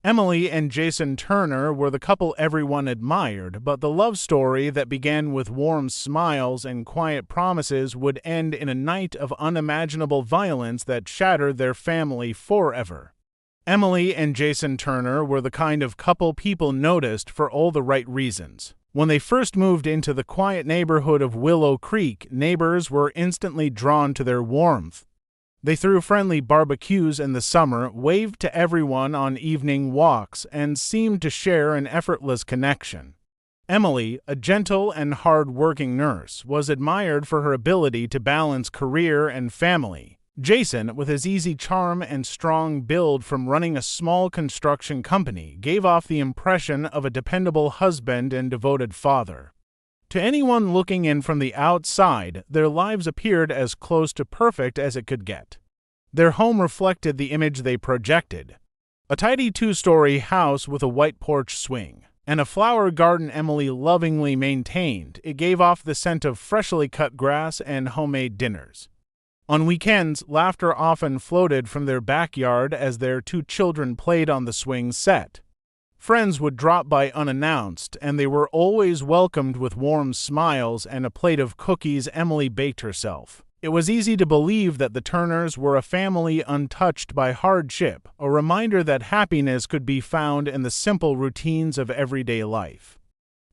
Emily and Jason Turner were the couple everyone admired, but the love story that began with warm smiles and quiet promises would end in a night of unimaginable violence that shattered their family forever. Emily and Jason Turner were the kind of couple people noticed for all the right reasons. When they first moved into the quiet neighborhood of Willow Creek, neighbors were instantly drawn to their warmth. They threw friendly barbecues in the summer, waved to everyone on evening walks, and seemed to share an effortless connection. Emily, a gentle and hard-working nurse, was admired for her ability to balance career and family. Jason, with his easy charm and strong build from running a small construction company, gave off the impression of a dependable husband and devoted father. To anyone looking in from the outside, their lives appeared as close to perfect as it could get. Their home reflected the image they projected. A tidy two-story house with a white porch swing, and a flower garden Emily lovingly maintained, it gave off the scent of freshly cut grass and homemade dinners. On weekends, laughter often floated from their backyard as their two children played on the swing set. Friends would drop by unannounced, and they were always welcomed with warm smiles and a plate of cookies Emily baked herself. It was easy to believe that the Turners were a family untouched by hardship, a reminder that happiness could be found in the simple routines of everyday life.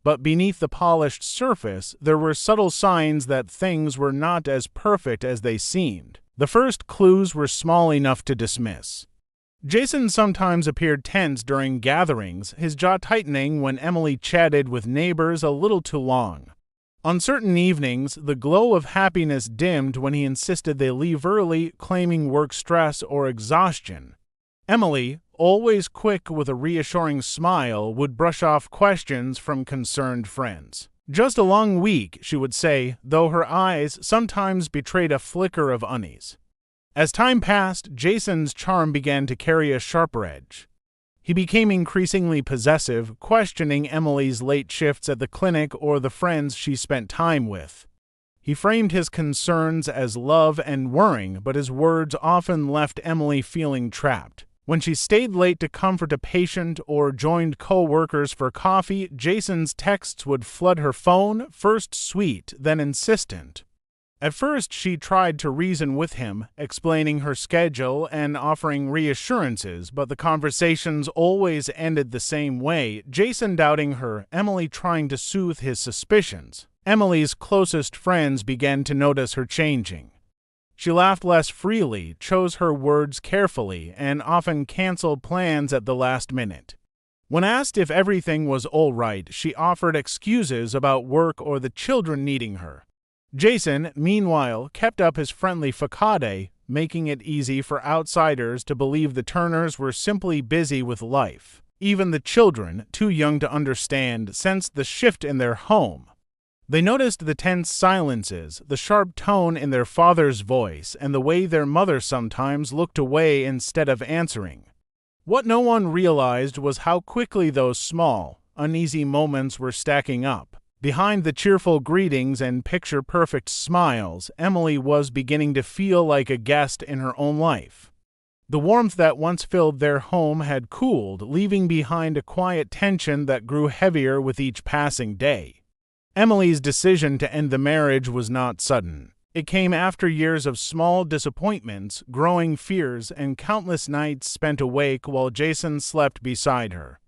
But beneath the polished surface, there were subtle signs that things were not as perfect as they seemed. The first clues were small enough to dismiss. Jason sometimes appeared tense during gatherings, his jaw tightening when Emily chatted with neighbors a little too long. On certain evenings, the glow of happiness dimmed when he insisted they leave early, claiming work stress or exhaustion. Emily, always quick with a reassuring smile, would brush off questions from concerned friends. "Just a long week," she would say, though her eyes sometimes betrayed a flicker of unease. As time passed, Jason's charm began to carry a sharper edge. He became increasingly possessive, questioning Emily's late shifts at the clinic or the friends she spent time with. He framed his concerns as love and worrying, but his words often left Emily feeling trapped. When she stayed late to comfort a patient or joined co-workers for coffee, Jason's texts would flood her phone, first sweet, then insistent. At first, she tried to reason with him, explaining her schedule and offering reassurances, but the conversations always ended the same way, Jason doubting her, Emily trying to soothe his suspicions. Emily's closest friends began to notice her changing. She laughed less freely, chose her words carefully, and often canceled plans at the last minute. When asked if everything was all right, she offered excuses about work or the children needing her. Jason, meanwhile, kept up his friendly façade, making it easy for outsiders to believe the Turners were simply busy with life. Even the children, too young to understand, sensed the shift in their home. They noticed the tense silences, the sharp tone in their father's voice, and the way their mother sometimes looked away instead of answering. What no one realized was how quickly those small, uneasy moments were stacking up. Behind the cheerful greetings and picture-perfect smiles, Emily was beginning to feel like a guest in her own life. The warmth that once filled their home had cooled, leaving behind a quiet tension that grew heavier with each passing day. Emily's decision to end the marriage was not sudden. It came after years of small disappointments, growing fears, and countless nights spent awake while Jason slept beside her.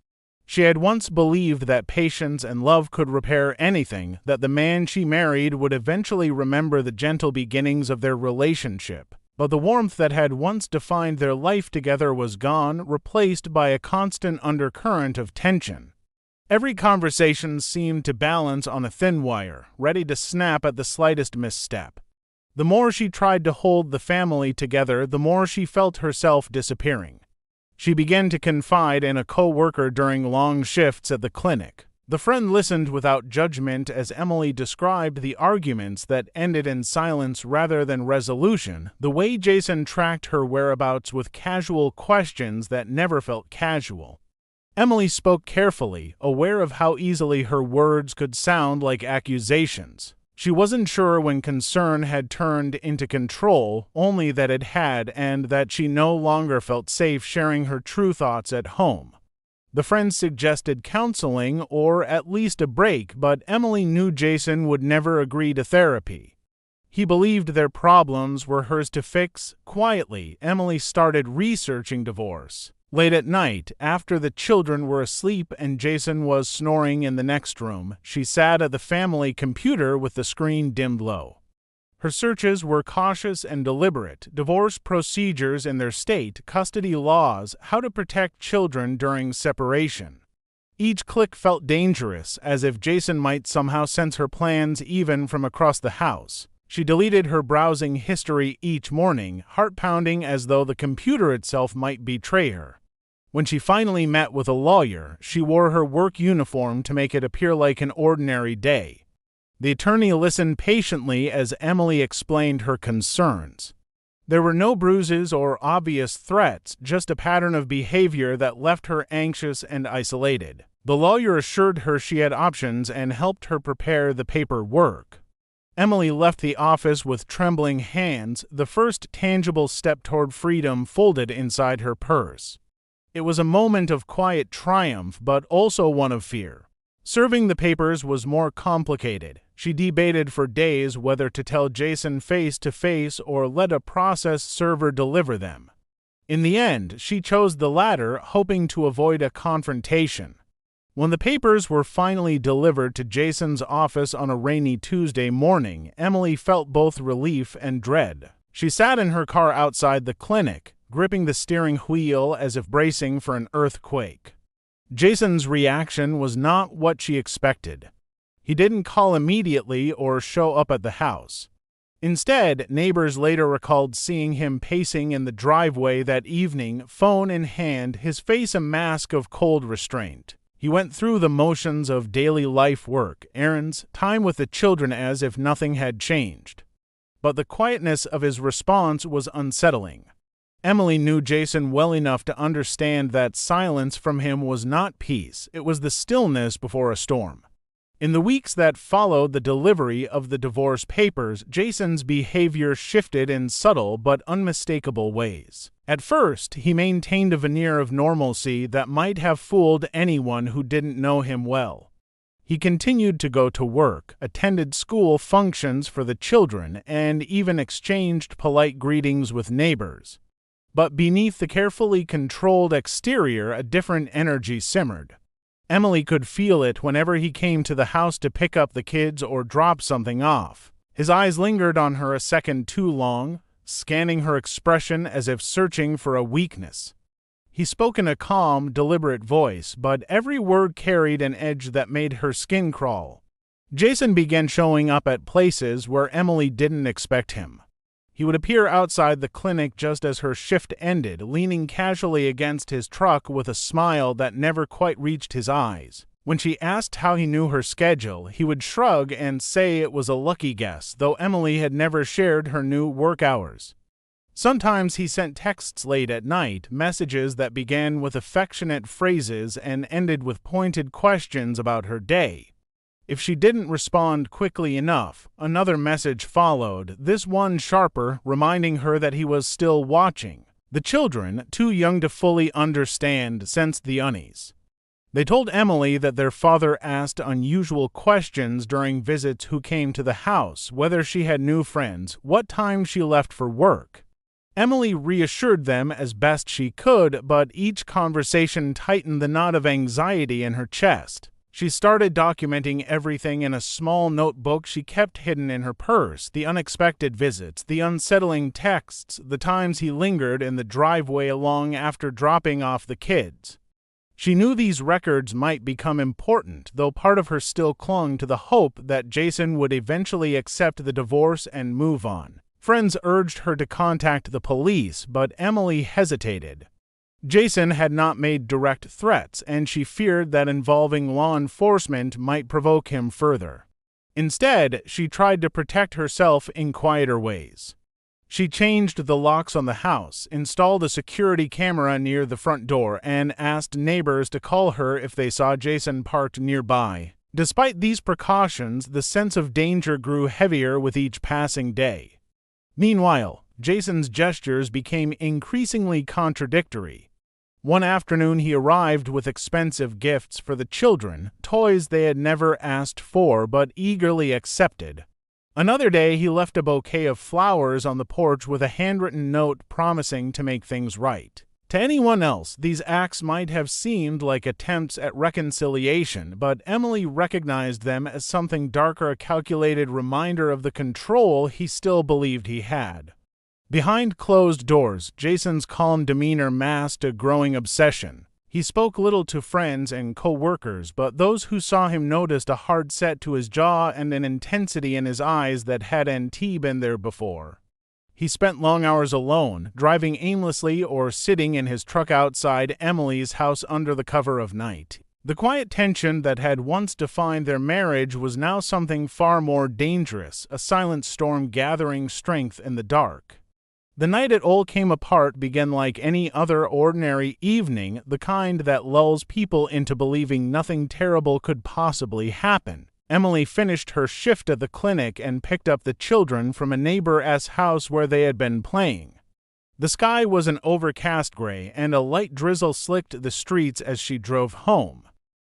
She had once believed that patience and love could repair anything, that the man she married would eventually remember the gentle beginnings of their relationship. But the warmth that had once defined their life together was gone, replaced by a constant undercurrent of tension. Every conversation seemed to balance on a thin wire, ready to snap at the slightest misstep. The more she tried to hold the family together, the more she felt herself disappearing. She began to confide in a co-worker during long shifts at the clinic. The friend listened without judgment as Emily described the arguments that ended in silence rather than resolution, the way Jason tracked her whereabouts with casual questions that never felt casual. Emily spoke carefully, aware of how easily her words could sound like accusations. She wasn't sure when concern had turned into control, only that it had, and that she no longer felt safe sharing her true thoughts at home. The friends suggested counseling or at least a break, but Emily knew Jason would never agree to therapy. He believed their problems were hers to fix. Quietly, Emily started researching divorce. Late at night, after the children were asleep and Jason was snoring in the next room, she sat at the family computer with the screen dimmed low. Her searches were cautious and deliberate: divorce procedures in their state, custody laws, how to protect children during separation. Each click felt dangerous, as if Jason might somehow sense her plans even from across the house. She deleted her browsing history each morning, heart-pounding as though the computer itself might betray her. When she finally met with a lawyer, she wore her work uniform to make it appear like an ordinary day. The attorney listened patiently as Emily explained her concerns. There were no bruises or obvious threats, just a pattern of behavior that left her anxious and isolated. The lawyer assured her she had options and helped her prepare the paperwork. Emily left the office with trembling hands, the first tangible step toward freedom folded inside her purse. It was a moment of quiet triumph, but also one of fear. Serving the papers was more complicated. She debated for days whether to tell Jason face to face or let a process server deliver them. In the end, she chose the latter, hoping to avoid a confrontation. When the papers were finally delivered to Jason's office on a rainy Tuesday morning, Emily felt both relief and dread. She sat in her car outside the clinic, gripping the steering wheel as if bracing for an earthquake. Jason's reaction was not what she expected. He didn't call immediately or show up at the house. Instead, neighbors later recalled seeing him pacing in the driveway that evening, phone in hand, his face a mask of cold restraint. He went through the motions of daily life work, errands, time with the children as if nothing had changed. But the quietness of his response was unsettling. Emily knew Jason well enough to understand that silence from him was not peace, it was the stillness before a storm. In the weeks that followed the delivery of the divorce papers, Jason's behavior shifted in subtle but unmistakable ways. At first, he maintained a veneer of normalcy that might have fooled anyone who didn't know him well. He continued to go to work, attended school functions for the children, and even exchanged polite greetings with neighbors. But beneath the carefully controlled exterior, a different energy simmered. Emily could feel it whenever he came to the house to pick up the kids or drop something off. His eyes lingered on her a second too long, scanning her expression as if searching for a weakness. He spoke in a calm, deliberate voice, but every word carried an edge that made her skin crawl. Jason began showing up at places where Emily didn't expect him. He would appear outside the clinic just as her shift ended, leaning casually against his truck with a smile that never quite reached his eyes. When she asked how he knew her schedule, he would shrug and say it was a lucky guess, though Emily had never shared her new work hours. Sometimes he sent texts late at night, messages that began with affectionate phrases and ended with pointed questions about her day. If she didn't respond quickly enough, another message followed, this one sharper, reminding her that he was still watching. The children, too young to fully understand, sensed the unease. They told Emily that their father asked unusual questions during visits: who came to the house, whether she had new friends, what time she left for work. Emily reassured them as best she could, but each conversation tightened the knot of anxiety in her chest. She started documenting everything in a small notebook she kept hidden in her purse: the unexpected visits, the unsettling texts, the times he lingered in the driveway long after dropping off the kids. She knew these records might become important, though part of her still clung to the hope that Jason would eventually accept the divorce and move on. Friends urged her to contact the police, but Emily hesitated. Jason had not made direct threats, and she feared that involving law enforcement might provoke him further. Instead, she tried to protect herself in quieter ways. She changed the locks on the house, installed a security camera near the front door, and asked neighbors to call her if they saw Jason parked nearby. Despite these precautions, the sense of danger grew heavier with each passing day. Meanwhile, Jason's gestures became increasingly contradictory. One afternoon he arrived with expensive gifts for the children, toys they had never asked for but eagerly accepted. Another day he left a bouquet of flowers on the porch with a handwritten note promising to make things right. To anyone else, these acts might have seemed like attempts at reconciliation, but Emily recognized them as something darker, a calculated reminder of the control he still believed he had. Behind closed doors, Jason's calm demeanor masked a growing obsession. He spoke little to friends and co-workers, but those who saw him noticed a hard set to his jaw and an intensity in his eyes that hadn't been there before. He spent long hours alone, driving aimlessly or sitting in his truck outside Emily's house under the cover of night. The quiet tension that had once defined their marriage was now something far more dangerous, a silent storm gathering strength in the dark. The night it all came apart began like any other ordinary evening, the kind that lulls people into believing nothing terrible could possibly happen. Emily finished her shift at the clinic and picked up the children from a neighbor's house where they had been playing. The sky was an overcast gray, and a light drizzle slicked the streets as she drove home.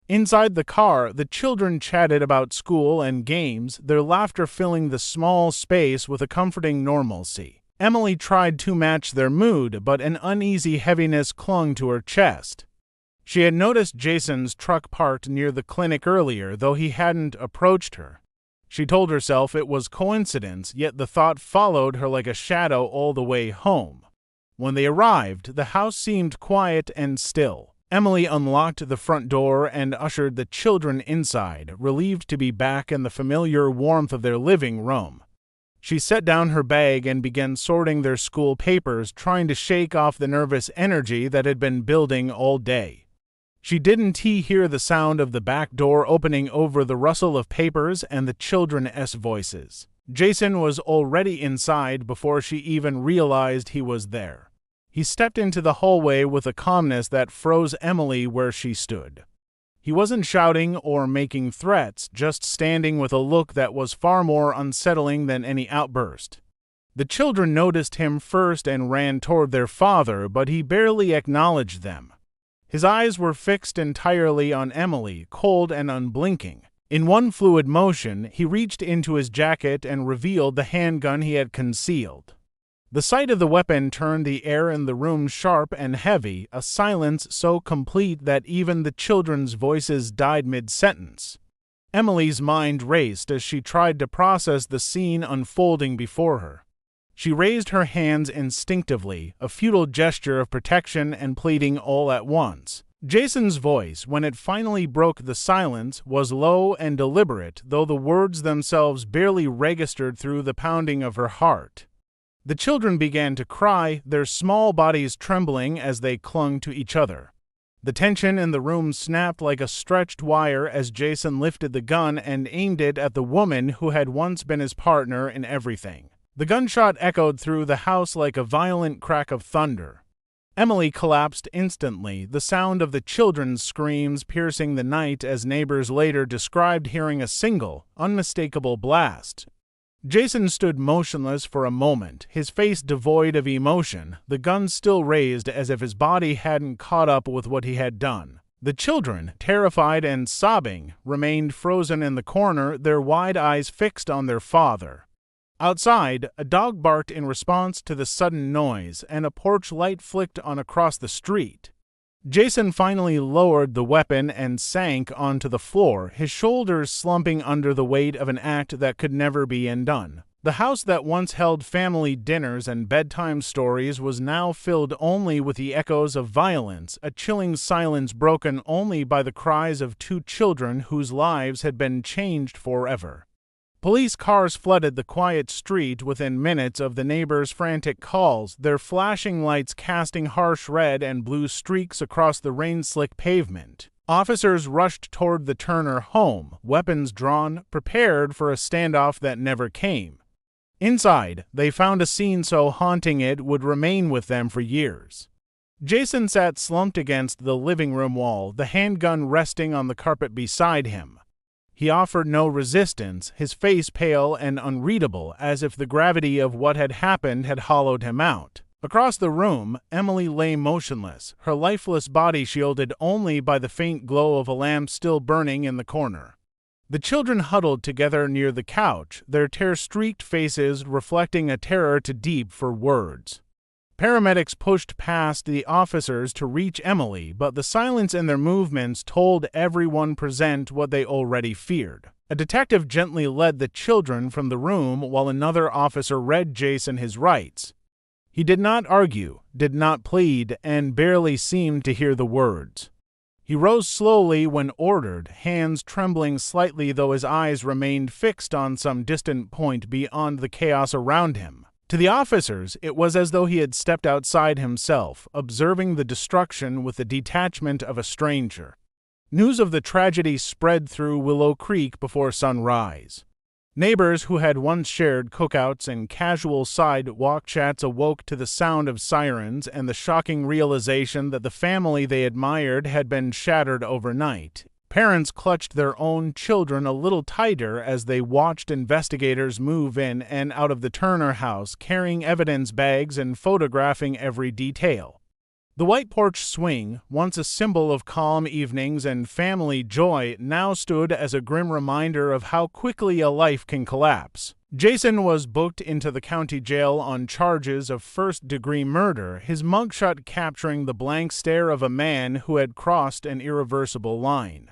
Inside the car, the children chatted about school and games, their laughter filling the small space with a comforting normalcy. Emily tried to match their mood, but an uneasy heaviness clung to her chest. She had noticed Jason's truck parked near the clinic earlier, though he hadn't approached her. She told herself it was coincidence, yet the thought followed her like a shadow all the way home. When they arrived, the house seemed quiet and still. Emily unlocked the front door and ushered the children inside, relieved to be back in the familiar warmth of their living room. She set down her bag and began sorting their school papers, trying to shake off the nervous energy that had been building all day. She didn't hear the sound of the back door opening over the rustle of papers and the children's voices. Jason was already inside before she even realized he was there. He stepped into the hallway with a calmness that froze Emily where she stood. He wasn't shouting or making threats, just standing with a look that was far more unsettling than any outburst. The children noticed him first and ran toward their father, but he barely acknowledged them. His eyes were fixed entirely on Emily, cold and unblinking. In one fluid motion, he reached into his jacket and revealed the handgun he had concealed. The sight of the weapon turned the air in the room sharp and heavy, a silence so complete that even the children's voices died mid-sentence. Emily's mind raced as she tried to process the scene unfolding before her. She raised her hands instinctively, a futile gesture of protection and pleading all at once. Jason's voice, when it finally broke the silence, was low and deliberate, though the words themselves barely registered through the pounding of her heart. The children began to cry, their small bodies trembling as they clung to each other. The tension in the room snapped like a stretched wire as Jason lifted the gun and aimed it at the woman who had once been his partner in everything. The gunshot echoed through the house like a violent crack of thunder. Emily collapsed instantly, the sound of the children's screams piercing the night as neighbors later described hearing a single, unmistakable blast. Jason stood motionless for a moment, his face devoid of emotion, the gun still raised as if his body hadn't caught up with what he had done. The children, terrified and sobbing, remained frozen in the corner, their wide eyes fixed on their father. Outside, a dog barked in response to the sudden noise, and a porch light flicked on across the street. Jason finally lowered the weapon and sank onto the floor, his shoulders slumping under the weight of an act that could never be undone. The house that once held family dinners and bedtime stories was now filled only with the echoes of violence, a chilling silence broken only by the cries of two children whose lives had been changed forever. Police cars flooded the quiet street within minutes of the neighbors' frantic calls, their flashing lights casting harsh red and blue streaks across the rain-slick pavement. Officers rushed toward the Turner home, weapons drawn, prepared for a standoff that never came. Inside, they found a scene so haunting it would remain with them for years. Jason sat slumped against the living room wall, the handgun resting on the carpet beside him. He offered no resistance, his face pale and unreadable, as if the gravity of what had happened had hollowed him out. Across the room, Emily lay motionless, her lifeless body shielded only by the faint glow of a lamp still burning in the corner. The children huddled together near the couch, their tear-streaked faces reflecting a terror too deep for words. Paramedics pushed past the officers to reach Emily, but the silence in their movements told everyone present what they already feared. A detective gently led the children from the room while another officer read Jason his rights. He did not argue, did not plead, and barely seemed to hear the words. He rose slowly when ordered, hands trembling slightly though his eyes remained fixed on some distant point beyond the chaos around him. To the officers, it was as though he had stepped outside himself, observing the destruction with the detachment of a stranger. News of the tragedy spread through Willow Creek before sunrise. Neighbors who had once shared cookouts and casual sidewalk chats awoke to the sound of sirens and the shocking realization that the family they admired had been shattered overnight. Parents clutched their own children a little tighter as they watched investigators move in and out of the Turner house, carrying evidence bags and photographing every detail. The white porch swing, once a symbol of calm evenings and family joy, now stood as a grim reminder of how quickly a life can collapse. Jason was booked into the county jail on charges of first-degree murder, his mugshot capturing the blank stare of a man who had crossed an irreversible line.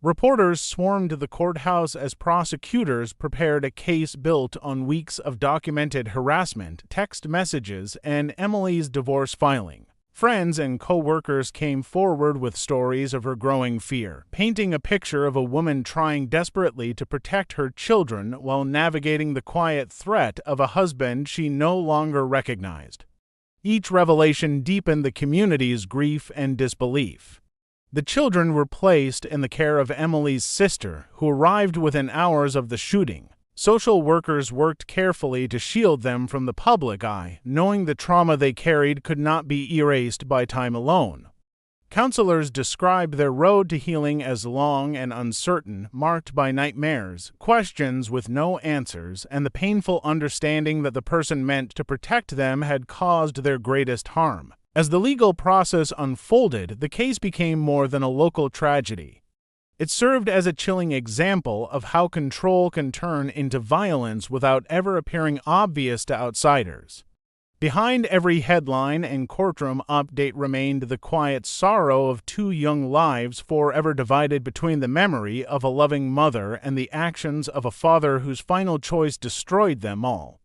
Reporters swarmed the courthouse as prosecutors prepared a case built on weeks of documented harassment, text messages, and Emily's divorce filing. Friends and co-workers came forward with stories of her growing fear, painting a picture of a woman trying desperately to protect her children while navigating the quiet threat of a husband she no longer recognized. Each revelation deepened the community's grief and disbelief. The children were placed in the care of Emily's sister, who arrived within hours of the shooting. Social workers worked carefully to shield them from the public eye, knowing the trauma they carried could not be erased by time alone. Counselors described their road to healing as long and uncertain, marked by nightmares, questions with no answers, and the painful understanding that the person meant to protect them had caused their greatest harm. As the legal process unfolded, the case became more than a local tragedy. It served as a chilling example of how control can turn into violence without ever appearing obvious to outsiders. Behind every headline and courtroom update remained the quiet sorrow of two young lives forever divided between the memory of a loving mother and the actions of a father whose final choice destroyed them all.